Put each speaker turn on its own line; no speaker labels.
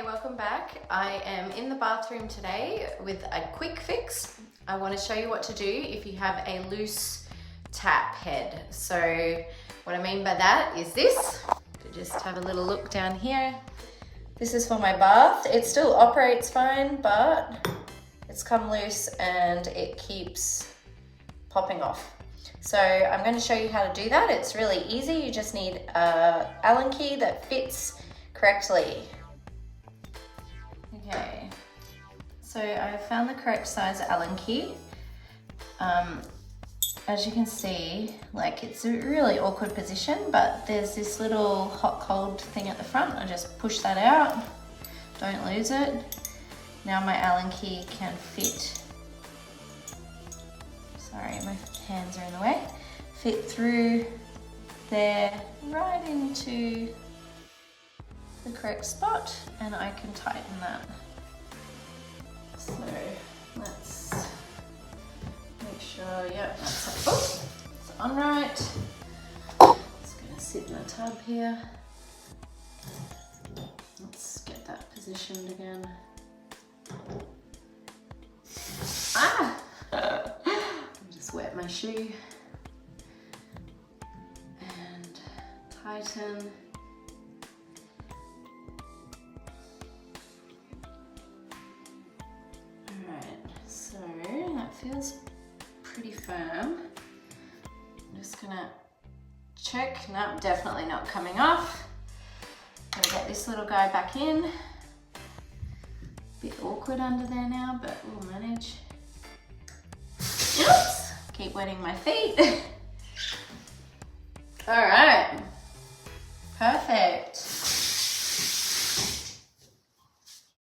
welcome back. I am in the bathroom today with a quick fix. I want to show you what to do if you have a loose tap head. So what I mean by that is this. Just have a little look down here. This is for my bath. It still operates fine, but it's come loose and it keeps popping off. So I'm going to show you how to do that. It's really easy. You just need an Allen key that fits correctly. Okay, so I found the correct size Allen key. As you can see, like it's a really awkward position, but there's this little hot cold thing at the front. I just push that out, don't lose it. Now my Allen key can fit, sorry, my hands are in the way, fit through there right into the correct spot, and I can tighten that. So let's make sure, yep, that's it's on right. Just gonna sit in the tub here. Let's get that positioned again. Ah! Just wet my shoe and tighten. So that feels pretty firm. I'm just gonna check. No, definitely not coming off. Gonna get this little guy back in. Bit awkward under there now, but we'll manage. Oops! Keep wetting my feet. All right, perfect.